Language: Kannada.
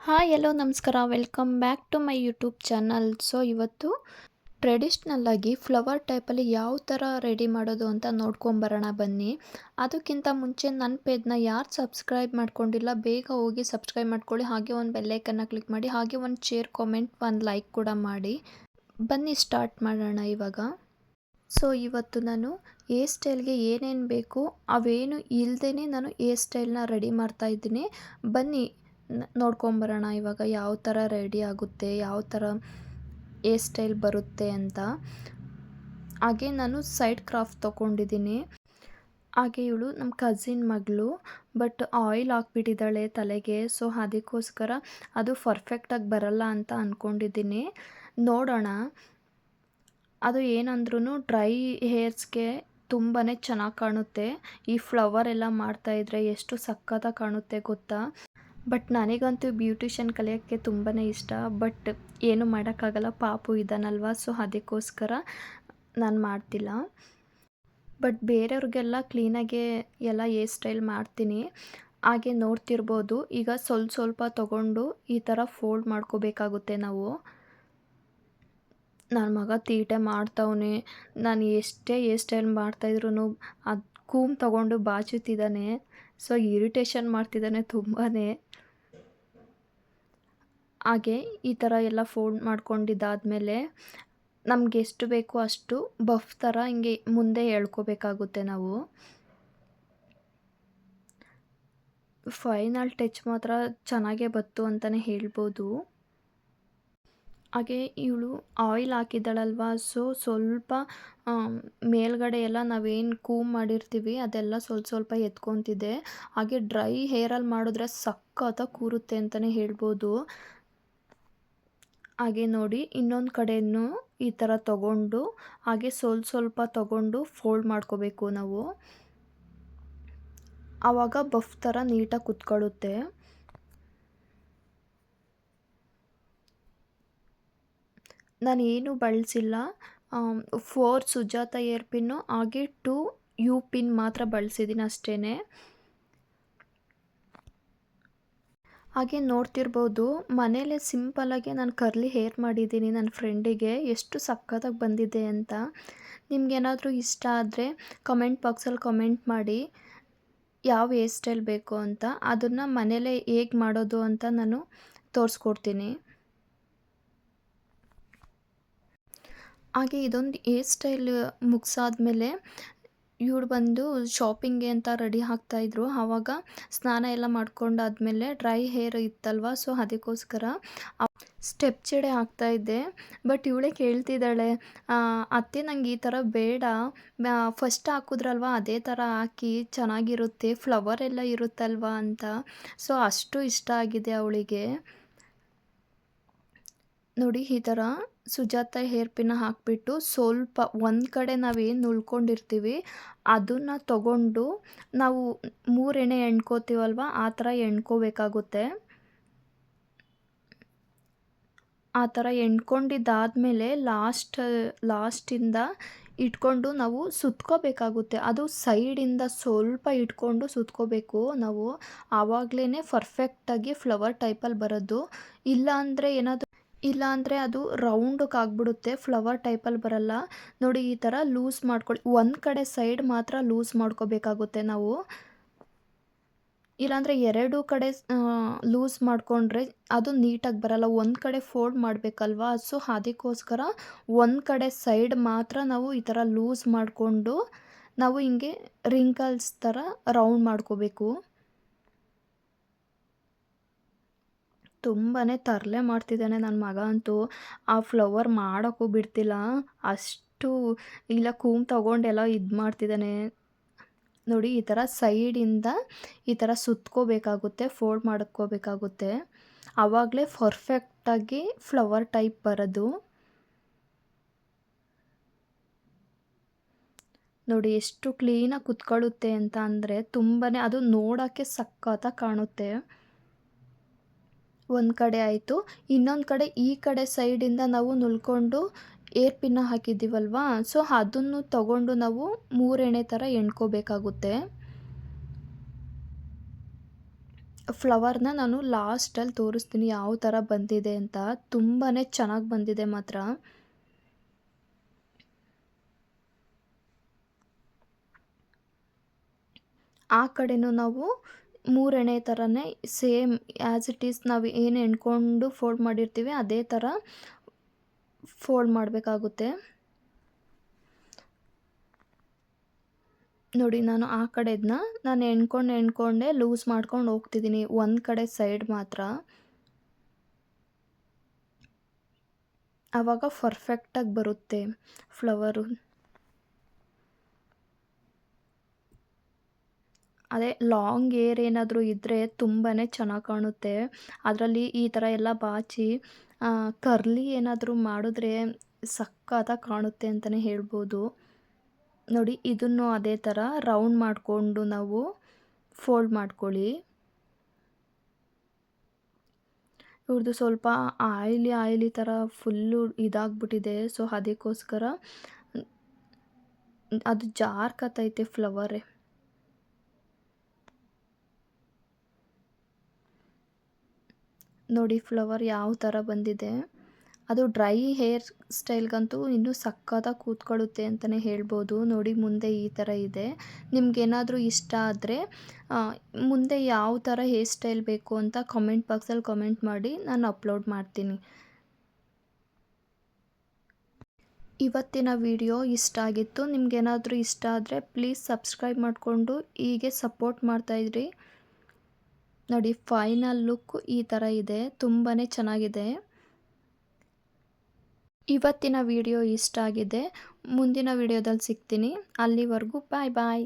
ಹಾಯ್ ಎಲ್ಲೋ ನಮಸ್ಕಾರ, welcome back to my YouTube channel. So ಇವತ್ತು ಟ್ರೆಡಿಷ್ನಲ್ ಆಗಿ ಫ್ಲವರ್ ಟೈಪಲ್ಲಿ ಯಾವ ಥರ ರೆಡಿ ಮಾಡೋದು ಅಂತ ನೋಡ್ಕೊಂಬರೋಣ ಬನ್ನಿ. ಅದಕ್ಕಿಂತ ಮುಂಚೆ ನನ್ನ ಪೇಜ್ನ ಯಾರು ಸಬ್ಸ್ಕ್ರೈಬ್ ಮಾಡ್ಕೊಂಡಿಲ್ಲ ಬೇಗ ಹೋಗಿ ಸಬ್ಸ್ಕ್ರೈಬ್ ಮಾಡ್ಕೊಳ್ಳಿ. ಹಾಗೆ ಒಂದು ಬೆಲ್ಲೈಕನ್ನ ಕ್ಲಿಕ್ ಮಾಡಿ, ಹಾಗೆ ಒಂದು ಶೇರ್, ಕಾಮೆಂಟ್, ಒಂದು ಲೈಕ್ ಕೂಡ ಮಾಡಿ. ಬನ್ನಿ ಸ್ಟಾರ್ಟ್ ಮಾಡೋಣ ಇವಾಗ. ಸೊ ಇವತ್ತು ನಾನು ಏರ್ ಸ್ಟೈಲ್ಗೆ ಏನೇನು ಬೇಕು ಅವೇನು ಇಲ್ಲದೇ ನಾನು ಏರ್ ಸ್ಟೈಲ್ನ ರೆಡಿ ಮಾಡ್ತಾ ಇದ್ದೀನಿ. ಬನ್ನಿ ನೋಡ್ಕೊಂಬರೋಣ ಇವಾಗ ಯಾವ ಥರ ರೆಡಿ ಆಗುತ್ತೆ, ಯಾವ ಥರ ಏರ್ ಸ್ಟೈಲ್ ಬರುತ್ತೆ ಅಂತ. ಹಾಗೆ ನಾನು ಸೈಡ್ ಕ್ರಾಫ್ಟ್ ತೊಗೊಂಡಿದ್ದೀನಿ. ಹಾಗೆ ಇವಳು ನಮ್ಮ ಕಸಿನ್ ಮಗಳು, ಬಟ್ ಆಯಿಲ್ ಹಾಕ್ಬಿಟ್ಟಿದ್ದಾಳೆ ತಲೆಗೆ. ಸೊ ಅದಕ್ಕೋಸ್ಕರ ಅದು ಪರ್ಫೆಕ್ಟಾಗಿ ಬರಲ್ಲ ಅಂತ ಅಂದ್ಕೊಂಡಿದ್ದೀನಿ. ನೋಡೋಣ. ಅದು ಏನಂದ್ರೂ ಡ್ರೈ ಹೇರ್ಸ್ಗೆ ತುಂಬಾ ಚೆನ್ನಾಗಿ ಕಾಣುತ್ತೆ. ಈ ಫ್ಲವರ್ ಎಲ್ಲ ಮಾಡ್ತಾಯಿದ್ರೆ ಎಷ್ಟು ಸಖತ್ತಾಗಿ ಕಾಣುತ್ತೆ ಗೊತ್ತಾ. ಬಟ್ ನನಗಂತೂ ಬ್ಯೂಟಿಷಿಯನ್ ಕಲಿಯೋಕ್ಕೆ ತುಂಬಾ ಇಷ್ಟ. ಬಟ್ ಏನು ಮಾಡೋಕ್ಕಾಗಲ್ಲ, ಪಾಪು ಇದ್ದಾನಲ್ವ. ಸೊ ಅದಕ್ಕೋಸ್ಕರ ನಾನು ಮಾಡ್ತಿಲ್ಲ. ಬಟ್ ಬೇರೆಯವ್ರಿಗೆಲ್ಲ ಕ್ಲೀನಾಗೆ ಎಲ್ಲ ಹೇರ್ ಸ್ಟೈಲ್ ಮಾಡ್ತೀನಿ. ಹಾಗೆ ನೋಡ್ತಿರ್ಬೋದು, ಈಗ ಸ್ವಲ್ಪ ತೊಗೊಂಡು ಈ ಥರ ಫೋಲ್ಡ್ ಮಾಡ್ಕೋಬೇಕಾಗುತ್ತೆ ನಾವು. ನನ್ನ ಮಗ ತೀಟೆ ಮಾಡ್ತವನೆ. ನಾನು ಎಷ್ಟೇ ಹೇರ್ ಸ್ಟೈಲ್ ಮಾಡ್ತಾಯಿದ್ರು ಅದು ಕೂಮ್ ತಗೊಂಡು ಬಾಚುತ್ತಿದ್ದಾನೆ. ಸೊ ಇರಿಟೇಷನ್ ಮಾಡ್ತಿದ್ದಾನೆ ತುಂಬಾ. ಹಾಗೆ ಈ ಥರ ಎಲ್ಲ ಫೋಲ್ಡ್ ಮಾಡ್ಕೊಂಡಿದ್ದಾದಮೇಲೆ ನಮ್ಗೆ ಎಷ್ಟು ಬೇಕೋ ಅಷ್ಟು ಬಫ್ ಥರ ಹಿಂಗೆ ಮುಂದೆ ಎಳ್ಕೋಬೇಕಾಗುತ್ತೆ ನಾವು. ಫೈನಲ್ ಟಚ್ ಮಾತ್ರ ಚೆನ್ನಾಗೇ ಬಂತು ಅಂತಲೇ ಹೇಳ್ಬೋದು. ಹಾಗೆ ಇವಳು ಆಯಿಲ್ ಹಾಕಿದ್ದಾಳಲ್ವ, ಸೊ ಸ್ವಲ್ಪ ಮೇಲ್ಗಡೆ ಎಲ್ಲ ನಾವೇನು ಕೂಮ್ ಮಾಡಿರ್ತೀವಿ ಅದೆಲ್ಲ ಸ್ವಲ್ಪ ಎತ್ಕೊತಿದ್ದೆ. ಹಾಗೆ ಡ್ರೈ ಹೇರಲ್ಲಿ ಮಾಡಿದ್ರೆ ಸಖತ್ತಾಗಿ ಕೂರುತ್ತೆ ಅಂತಲೇ ಹೇಳ್ಬೋದು. ಹಾಗೆ ನೋಡಿ, ಇನ್ನೊಂದು ಕಡೆಯೂ ಈ ಥರ ತಗೊಂಡು ಹಾಗೆ ಸ್ವಲ್ಪ ತಗೊಂಡು ಫೋಲ್ಡ್ ಮಾಡ್ಕೋಬೇಕು ನಾವು. ಆವಾಗ ಬಫ್ ಥರ ನೀಟಾಗಿ ಕುತ್ಕೊಳ್ಳುತ್ತೆ. ನಾನೇನು ಬಳಸಿಲ್ಲ. 4 ಸುಜಾತ ಏರ್ ಪಿನ್ನು ಹಾಗೆ 2 ಯು ಪಿನ್ ಮಾತ್ರ ಬಳಸಿದ್ದೀನಿ ಅಷ್ಟೇ. ಹಾಗೆ ನೋಡ್ತಿರ್ಬೋದು, ಮನೇಲೇ ಸಿಂಪಲ್ಲಾಗೆ ನಾನು ಕರ್ಲಿ ಹೇರ್ ಮಾಡಿದ್ದೀನಿ ನನ್ನ ಫ್ರೆಂಡಿಗೆ. ಎಷ್ಟು ಸಖತ್ತಾಗಿ ಬಂದಿದೆ ಅಂತ. ನಿಮ್ಗೇನಾದರೂ ಇಷ್ಟ ಆದರೆ ಕಮೆಂಟ್ ಬಾಕ್ಸಲ್ಲಿ ಕಮೆಂಟ್ ಮಾಡಿ ಯಾವ ಹೇರ್ ಸ್ಟೈಲ್ ಬೇಕು ಅಂತ. ಅದನ್ನು ಮನೇಲೇ ಹೇಗೆ ಮಾಡೋದು ಅಂತ ನಾನು ತೋರಿಸ್ಕೊಡ್ತೀನಿ. ಹಾಗೆ ಇದೊಂದು ಹೇರ್ ಸ್ಟೈಲ್ ಮುಗಿಸಾದ್ಮೇಲೆ ಇವಳು ಬಂದು ಶಾಪಿಂಗ್ಗೆ ಅಂತ ರೆಡಿ ಆಗ್ತಾಯಿದ್ರು. ಆವಾಗ ಸ್ನಾನ ಎಲ್ಲ ಮಾಡ್ಕೊಂಡಾದ್ಮೇಲೆ ಡ್ರೈ ಹೇರ್ ಇತ್ತಲ್ವ, ಸೊ ಅದಕ್ಕೋಸ್ಕರ ಸ್ಟೆಪ್ ಜಡೆ ಹಾಕ್ತಾಯಿದ್ದೆ. ಬಟ್ ಇವಳೇ ಕೇಳ್ತಿದ್ದಾಳೆ, ಅತ್ತೆ ನಂಗೆ ಈ ಥರ ಬೇಡ, ಫಸ್ಟ್ ಹಾಕಿದ್ರಲ್ವ ಅದೇ ಥರ ಹಾಕಿ ಚೆನ್ನಾಗಿರುತ್ತೆ, ಫ್ಲವರ್ ಎಲ್ಲ ಇರುತ್ತಲ್ವ ಅಂತ. ಸೊ ಅಷ್ಟು ಇಷ್ಟ ಆಗಿದೆ ಅವಳಿಗೆ. ನೋಡಿ, ಈ ಥರ ಸುಜಾತ ಹೇರ್ ಪಿನ್ನ ಹಾಕಿಬಿಟ್ಟು ಸ್ವಲ್ಪ ಒಂದು ಕಡೆ ನಾವೇನು ಉಳ್ಕೊಂಡಿರ್ತೀವಿ ಅದನ್ನು ತಗೊಂಡು ನಾವು 3 ಎಳೆ ಎಣ್ಕೋತೀವಲ್ವ, ಆ ಥರ ಎಣ್ಕೋಬೇಕಾಗುತ್ತೆ. ಆ ಥರ ಎಣ್ಕೊಂಡಿದ್ದಾದಮೇಲೆ ಲಾಸ್ಟಿಂದ ಇಟ್ಕೊಂಡು ನಾವು ಸುತ್ಕೋಬೇಕಾಗುತ್ತೆ. ಅದು ಸೈಡಿಂದ ಸ್ವಲ್ಪ ಇಟ್ಕೊಂಡು ಸುತ್ಕೋಬೇಕು ನಾವು. ಆವಾಗಲೇ ಪರ್ಫೆಕ್ಟಾಗಿ ಫ್ಲವರ್ ಟೈಪಲ್ಲಿ ಬರೋದು. ಇಲ್ಲ ಅಂದರೆ ಅದು ರೌಂಡಕ್ಕೆ ಆಗಿಬಿಡುತ್ತೆ, ಫ್ಲವರ್ ಟೈಪಲ್ಲಿ ಬರಲ್ಲ. ನೋಡಿ, ಈ ಥರ ಲೂಸ್ ಮಾಡ್ಕೊಳ್ಳಿ. ಒಂದು ಕಡೆ ಸೈಡ್ ಮಾತ್ರ ಲೂಸ್ ಮಾಡ್ಕೋಬೇಕಾಗುತ್ತೆ ನಾವು. ಇಲ್ಲಾಂದರೆ 2 ಕಡೆ ಲೂಸ್ ಮಾಡಿಕೊಂಡ್ರೆ ಅದು ನೀಟಾಗಿ ಬರಲ್ಲ. ಒಂದು ಕಡೆ ಫೋಲ್ಡ್ ಮಾಡಬೇಕಲ್ವಾ, ಸೊ ಅದಕ್ಕೋಸ್ಕರ ಒಂದು ಕಡೆ ಸೈಡ್ ಮಾತ್ರ ನಾವು ಈ ಥರ ಲೂಸ್ ಮಾಡಿಕೊಂಡು ನಾವು ಹಿಂಗೆ ರಿಂಕಲ್ಸ್ ಥರ ರೌಂಡ್ ಮಾಡ್ಕೋಬೇಕು. ತುಂಬಾ ತರಲೆ ಮಾಡ್ತಿದ್ದಾನೆ ನನ್ನ ಮಗ ಅಂತೂ. ಆ ಫ್ಲವರ್ ಮಾಡೋಕ್ಕೂ ಬಿಡ್ತಿಲ್ಲ. ಅಷ್ಟು ಇಲ್ಲ, ಕೂಮ್ ತಗೊಂಡೆಲ್ಲ ಇದು ಮಾಡ್ತಿದ್ದಾನೆ. ನೋಡಿ, ಈ ಥರ ಸೈಡಿಂದ ಈ ಥರ ಸುತ್ಕೋಬೇಕಾಗುತ್ತೆ, ಫೋಲ್ಡ್ ಮಾಡ್ಕೋಬೇಕಾಗುತ್ತೆ. ಆವಾಗಲೇ ಪರ್ಫೆಕ್ಟಾಗಿ ಫ್ಲವರ್ ಟೈಪ್ ಬರೋದು. ನೋಡಿ ಎಷ್ಟು ಕ್ಲೀನಾಗಿ ಕುತ್ಕೊಳ್ಳುತ್ತೆ ಅಂತ ಅಂದರೆ ತುಂಬಾ ಅದು ನೋಡೋಕ್ಕೆ ಸಖತ್ತಾಗಿ ಕಾಣುತ್ತೆ. ಒಂದು ಕಡೆ ಆಯಿತು. ಇನ್ನೊಂದು ಕಡೆ ಈ ಕಡೆ ಸೈಡಿಂದ ನಾವು ನುಲ್ಕೊಂಡು ಏರ್ ಪಿನ್ನ ಹಾಕಿದ್ದೀವಲ್ವಾ, ಸೊ ಅದನ್ನು ತಗೊಂಡು ನಾವು 3 ಎಳೆ ಥರ ಎಣ್ಕೋಬೇಕಾಗುತ್ತೆ. ಫ್ಲವರ್ನ ನಾನು ಲಾಸ್ಟಲ್ಲಿ ತೋರಿಸ್ತೀನಿ ಯಾವ ಥರ ಬಂದಿದೆ ಅಂತ. ತುಂಬಾ ಚೆನ್ನಾಗಿ ಬಂದಿದೆ ಮಾತ್ರ. ಆ ಕಡೆನೂ ನಾವು 3 ಎಳೆ ಥರನೇ ಸೇಮ್ ಆ್ಯಸ್ ಇಟ್ ಈಸ್ ನಾವು ಏನು ಎಣ್ಕೊಂಡು ಫೋಲ್ಡ್ ಮಾಡಿರ್ತೀವಿ ಅದೇ ಥರ ಫೋಲ್ಡ್ ಮಾಡಬೇಕಾಗುತ್ತೆ. ನೋಡಿ ನಾನು ಆ ಕಡೆದನ್ನ ನಾನು ಎಣ್ಕೊಂಡೇ ಲೂಸ್ ಮಾಡ್ಕೊಂಡು ಹೋಗ್ತಿದ್ದೀನಿ ಒಂದು ಕಡೆ ಸೈಡ್ ಮಾತ್ರ. ಆವಾಗ ಪರ್ಫೆಕ್ಟಾಗಿ ಬರುತ್ತೆ ಫ್ಲವರು. ಅದೇ ಲಾಂಗ್ ಏರ್ ಏನಾದರೂ ಇದ್ದರೆ ತುಂಬಾ ಚೆನ್ನಾಗಿ ಕಾಣುತ್ತೆ. ಅದರಲ್ಲಿ ಈ ಥರ ಎಲ್ಲ ಬಾಚಿ ಕರ್ಲಿ ಏನಾದರೂ ಮಾಡಿದ್ರೆ ಸಖತ್ತಾಗಿ ಕಾಣುತ್ತೆ ಅಂತಲೇ ಹೇಳ್ಬೋದು. ನೋಡಿ ಇದನ್ನು ಅದೇ ಥರ ರೌಂಡ್ ಮಾಡಿಕೊಂಡು ನಾವು ಫೋಲ್ಡ್ ಮಾಡ್ಕೊಳ್ಳಿ. ಇವ್ರದ್ದು ಸ್ವಲ್ಪ ಆಯಿಲಿ ಥರ ಫುಲ್ಲು ಇದಾಗ್ಬಿಟ್ಟಿದೆ. ಸೊ ಅದಕ್ಕೋಸ್ಕರ ಅದು ಜಾರ್ಕತ್ತೈತೆ ಫ್ಲವರೇ. ನೋಡಿ ಫ್ಲವರ್ ಯಾವ ಥರ ಬಂದಿದೆ. ಅದು ಡ್ರೈ ಹೇರ್ ಸ್ಟೈಲ್ಗಂತೂ ಇನ್ನೂ ಸಖತ್ತಾಗಿ ಕೂತ್ಕೊಳ್ಳುತ್ತೆ ಅಂತಲೇ ಹೇಳ್ಬೋದು. ನೋಡಿ ಮುಂದೆ ಈ ಥರ ಇದೆ. ನಿಮ್ಗೇನಾದರೂ ಇಷ್ಟ ಆದರೆ ಮುಂದೆ ಯಾವ ಥರ ಹೇರ್ ಸ್ಟೈಲ್ ಬೇಕು ಅಂತ ಕಾಮೆಂಟ್ ಬಾಕ್ಸಲ್ಲಿ ಕಾಮೆಂಟ್ ಮಾಡಿ, ನಾನು ಅಪ್ಲೋಡ್ ಮಾಡ್ತೀನಿ. ಇವತ್ತಿನ ವಿಡಿಯೋ ಇಷ್ಟ ಆಗಿತ್ತು. ನಿಮ್ಗೇನಾದರೂ ಇಷ್ಟ ಆದರೆ ಪ್ಲೀಸ್ ಸಬ್ಸ್ಕ್ರೈಬ್ ಮಾಡಿಕೊಂಡು ಹೀಗೆ ಸಪೋರ್ಟ್ ಮಾಡ್ತಾಯಿದ್ರಿ. ನೋಡಿ ಫೈನಲ್ ಲುಕ್ ಈ ಥರ ಇದೆ. ತುಂಬಾ ಚೆನ್ನಾಗಿದೆ. ಇವತ್ತಿನ ವಿಡಿಯೋ ಇಷ್ಟ ಆಗಿದೆ. ಮುಂದಿನ ವಿಡಿಯೋದಲ್ಲಿ ಸಿಗ್ತೀನಿ. ಅಲ್ಲಿವರೆಗೂ ಬಾಯ್ ಬಾಯ್.